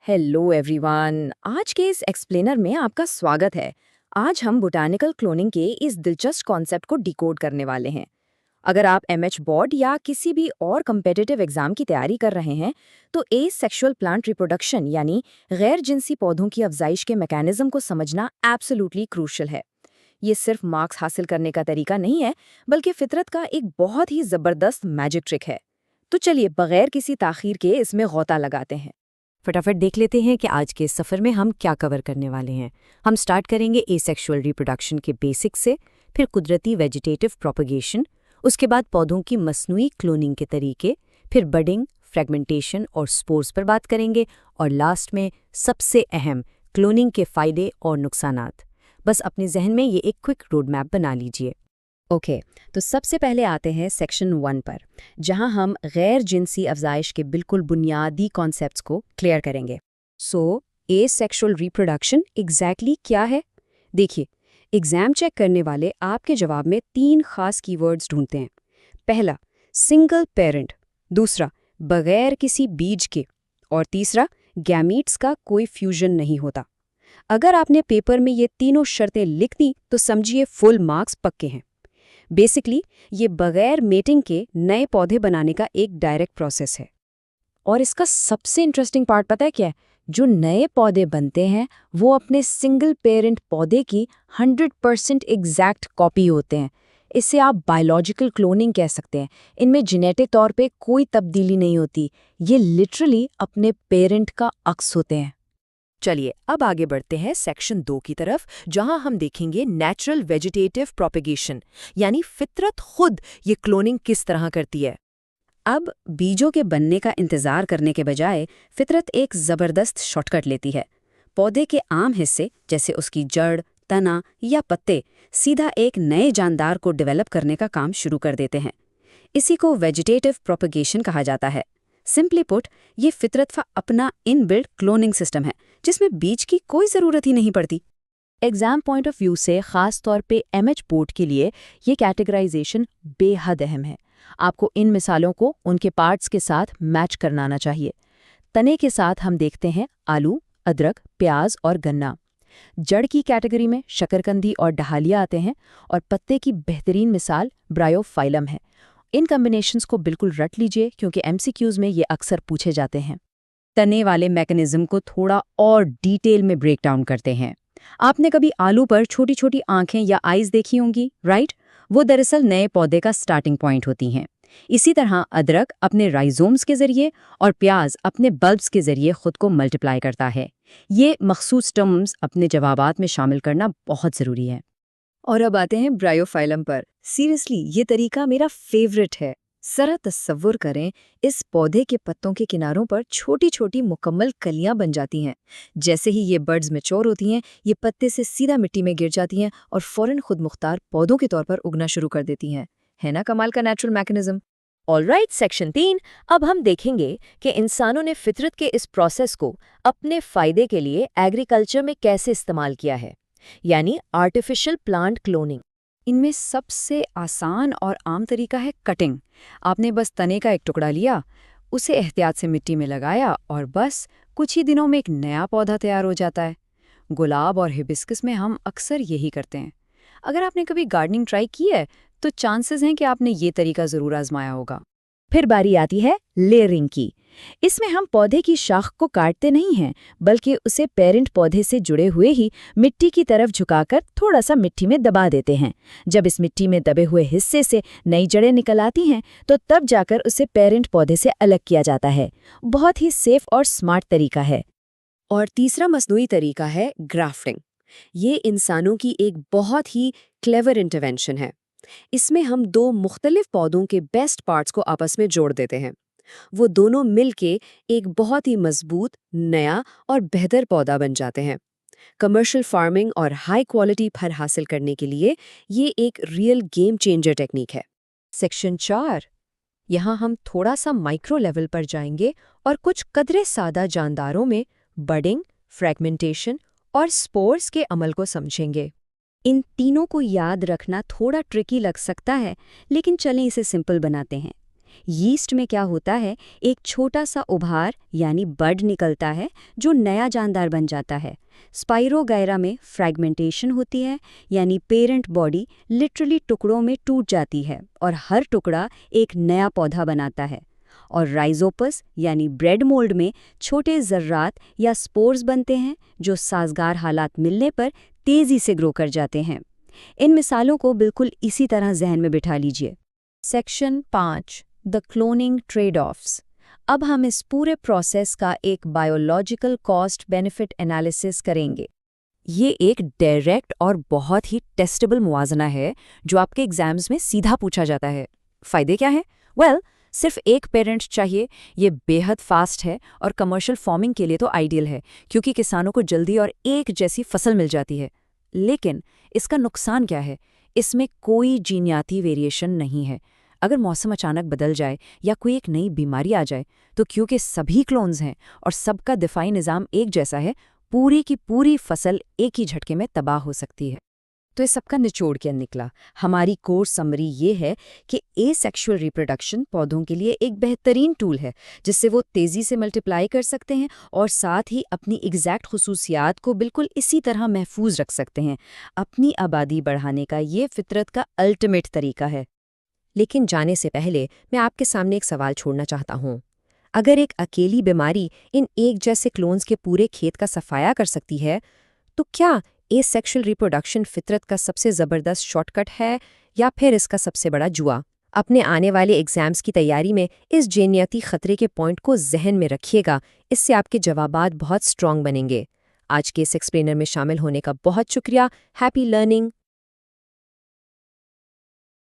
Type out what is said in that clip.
Hello everyone, आज के इस एक्सप्लेनर में आपका स्वागत है। आज हम बोटानिकल क्लोनिंग के इस दिलचस्प कॉन्सेप्ट को डिकोड करने वाले हैं। अगर आप एमएच बोर्ड या किसी भी और कम्पिटिटिव एग्जाम की तैयारी कर रहे हैं, तो एसेक्सुअल प्लांट रिप्रोडक्शन यानी गैर जिनसी पौधों की अफजाइश के मैकेनिज्म को समझना एब्सोल्युटली क्रूशियल है। ये सिर्फ मार्क्स हासिल करने का तरीका नहीं है, बल्कि फितरत का एक बहुत ही जबरदस्त मैजिक ट्रिक है। तो चलिए बगैर किसी ताखीर के इसमें गौता लगाते हैं। फटाफट देख लेते हैं कि आज के इस सफ़र में हम क्या कवर करने वाले हैं। हम स्टार्ट करेंगे एसेक्सुअल रिप्रोडक्शन के बेसिक्स से, फिर कुदरती वेजिटेटिव प्रोपगेशन, उसके बाद पौधों की मस्नूई क्लोनिंग के तरीके, फिर बडिंग, फ्रेगमेंटेशन और स्पोर्स पर बात करेंगे, और लास्ट में सबसे अहम क्लोनिंग के फ़ायदे और नुकसानात। बस अपने जहन में ये एक क्विक रोड मैप बना लीजिए। ओके, तो सबसे पहले आते हैं सेक्शन 1 पर, जहां हम गैर जिनसी अफजाइश के बिल्कुल बुनियादी कॉन्सेप्ट्स को क्लियर करेंगे। एसेक्सुअल रिप्रोडक्शन एग्जैक्टली क्या है? देखिए, एग्जाम चेक करने वाले आपके जवाब में 3 खास कीवर्ड्स ढूंढते हैं। पहला, सिंगल पेरेंट, दूसरा, बगैर किसी बीज के, और तीसरा, गैमीट्स का कोई फ्यूजन नहीं होता। अगर आपने पेपर में ये तीनों शर्तें लिख दी तो समझिए फुल मार्क्स पक्के हैं। बेसिकली ये बगैर मेटिंग के नए पौधे बनाने का एक डायरेक्ट प्रोसेस है। और इसका सबसे इंटरेस्टिंग पार्ट पता है क्या है? जो नए पौधे बनते हैं वो अपने सिंगल पेरेंट पौधे की 100% एग्जैक्ट कॉपी होते हैं। इसे आप बायोलॉजिकल क्लोनिंग कह सकते हैं। इनमें जेनेटिक तौर पे कोई तब्दीली नहीं होती, ये लिटरली अपने पेरेंट का अक्स होते हैं। चलिए अब आगे बढ़ते हैं सेक्शन 2 की तरफ, जहां हम देखेंगे नेचुरल वेजिटेटिव प्रोपगेशन, यानी फितरत खुद ये क्लोनिंग किस तरह करती है। अब बीजों के बनने का इंतजार करने के बजाय फितरत एक जबरदस्त शॉर्टकट लेती है। पौधे के आम हिस्से जैसे उसकी जड़, तना या पत्ते सीधा एक नए जानदार को डेवलप करने का काम शुरू कर देते हैं। इसी को वेजिटेटिव प्रोपगेशन कहा जाता है। सिंपली पुट, ये फितरत का अपना इनबिल्ट क्लोनिंग सिस्टम है, जिसमें बीज की कोई ज़रूरत ही नहीं पड़ती। एग्जाम पॉइंट ऑफ व्यू से खास तौर पे एमएच बोर्ड के लिए ये कैटेगराइजेशन बेहद अहम है। आपको इन मिसालों को उनके पार्ट्स के साथ मैच करना आना चाहिए। तने के साथ हम देखते हैं आलू, अदरक, प्याज और गन्ना। जड़ की कैटेगरी में शकरकंदी और डहालिया आते हैं, और पत्ते की बेहतरीन मिसाल ब्रायोफाइलम है। इन कॉम्बिनेशंस को बिल्कुल रट लीजिए, क्योंकि एमसीक्यूज में ये अक्सर पूछे जाते हैं। तने वाले मैकेनिज्म को थोड़ा और डिटेल में ब्रेक डाउन करते हैं। आपने कभी आलू पर छोटी छोटी आंखें या आइज देखी होंगी, राइट? वो दरअसल नए पौधे का स्टार्टिंग पॉइंट होती हैं। इसी तरह अदरक अपने राइजोम्स के जरिए और प्याज अपने बल्ब्स के जरिए खुद को मल्टीप्लाई करता है। ये मखसूस टर्म्स अपने जवाबात में शामिल करना बहुत ज़रूरी है। और अब आते हैं ब्रायोफाइलम पर। सीरियसली ये तरीका मेरा फेवरेट है। जरा तस्वुर करें, इस पौधे के पत्तों के किनारों पर छोटी छोटी मुकम्मल कलियां बन जाती हैं। जैसे ही ये बर्ड्स मैच्योर होती हैं, ये पत्ते से सीधा मिट्टी में गिर जाती हैं और फौरन खुद मुख्तार पौधों के तौर पर उगना शुरू कर देती हैं। है ना कमाल का नेचुरल मैकेनिज्म? Alright, section 3। अब हम देखेंगे कि इंसानों ने फितरत के इस प्रोसेस को अपने फ़ायदे के लिए एग्रीकल्चर में कैसे इस्तेमाल किया है, यानी आर्टिफिशियल प्लांट क्लोनिंग। इनमें सबसे आसान और आम तरीका है कटिंग। आपने बस तने का एक टुकड़ा लिया, उसे एहतियात से मिट्टी में लगाया और बस कुछ ही दिनों में एक नया पौधा तैयार हो जाता है। गुलाब और हिबिस्कस में हम अक्सर यही करते हैं। अगर आपने कभी गार्डनिंग ट्राई की है तो चांसेस हैं कि आपने ये तरीका ज़रूर आजमाया होगा। फिर बारी आती है लेयरिंग की। इसमें हम पौधे की शाख को काटते नहीं हैं, बल्कि उसे पेरेंट पौधे से जुड़े हुए ही मिट्टी की तरफ झुकाकर थोड़ा सा मिट्टी में दबा देते हैं। जब इस मिट्टी में दबे हुए हिस्से से नई जड़ें निकल आती हैं, तो तब जाकर उसे पेरेंट पौधे से अलग किया जाता है। बहुत ही सेफ और स्मार्ट तरीका है। और तीसरा मसनूई तरीका है ग्राफ्टिंग। ये इंसानों की एक बहुत ही क्लेवर इंटरवेंशन है। इसमें हम 2 मुख्तलिफ पौधों के बेस्ट पार्ट्स को आपस में जोड़ देते हैं। वो दोनों मिलके एक बहुत ही मजबूत, नया और बेहतर पौधा बन जाते हैं। कमर्शियल फार्मिंग और हाई क्वालिटी फल हासिल करने के लिए ये एक रियल गेम चेंजर टेक्निक है। सेक्शन 4। यहाँ हम थोड़ा सा माइक्रो लेवल पर जाएंगे और कुछ कदरे सादा जानदारों में बडिंग, फ्रेगमेंटेशन और स्पोर्स के अमल को समझेंगे। इन तीनों को याद रखना थोड़ा ट्रिकी लग सकता है, लेकिन चलें इसे सिंपल बनाते हैं। यीस्ट में क्या होता है, एक छोटा सा उभार यानी बड निकलता है जो नया जानदार बन जाता है। स्पाइरोगायरा में फ्रैगमेंटेशन होती है, यानी पेरेंट बॉडी लिटरली टुकड़ों में टूट जाती है और हर टुकड़ा एक नया पौधा बनाता है। और राइजोपस यानी ब्रेड मोल्ड में छोटे जर्रात या स्पोर्स बनते हैं जो साजगार हालात मिलने पर तेजी से ग्रो कर जाते हैं। इन मिसालों को बिल्कुल इसी तरह जहन में बिठा लीजिए। Section 5 the cloning trade offs. अब हम इस पूरे प्रोसेस का एक बायोलॉजिकल कॉस्ट बेनिफिट एनालिसिस करेंगे। ये एक डायरेक्ट और बहुत ही टेस्टेबल मुआजना है जो आपके एग्जाम्स में सीधा पूछा जाता है। फ़ायदे क्या हैं? सिर्फ एक पेरेंट चाहिए। ये बेहद फास्ट है और कमर्शियल फार्मिंग के लिए तो आइडियल है क्योंकि किसानों को जल्दी और एक जैसी फसल मिल जाती है। लेकिन इसका नुकसान क्या है? इसमें कोई जीनियाती वेरिएशन नहीं है। अगर मौसम अचानक बदल जाए या कोई एक नई बीमारी आ जाए तो क्योंकि सभी क्लोन्स हैं और सबका दिफाई निज़ाम एक जैसा है, पूरी की पूरी फसल एक ही झटके में तबाह हो सकती है। तो इस सबका निचोड़ क्या निकला? हमारी कोर्स समरी ये है कि एसेक्सुअल रिप्रोडक्शन पौधों के लिए एक बेहतरीन टूल है जिससे वो तेज़ी से मल्टीप्लाई कर सकते हैं और साथ ही अपनी एग्जैक्ट खुसूसियात को बिल्कुल इसी तरह महफूज रख सकते हैं। अपनी आबादी बढ़ाने का ये फितरत का अल्टीमेट तरीका है। लेकिन जाने से पहले मैं आपके सामने एक सवाल छोड़ना चाहता हूँ। अगर एक अकेली बीमारी इन एक जैसे क्लोन्स के पूरे खेत का सफाया कर सकती है, तो क्या एसेक्सुअल रिप्रोडक्शन फितरत का सबसे ज़बरदस्त शॉर्टकट है या फिर इसका सबसे बड़ा जुआ? अपने आने वाले एग्जाम्स की तैयारी में इस जेनियती खतरे के पॉइंट को जहन में रखिएगा, इससे आपके जवाबात बहुत स्ट्रॉन्ग बनेंगे। आज के इस एक्सप्लेनर में शामिल होने का बहुत शुक्रिया। Happy learning.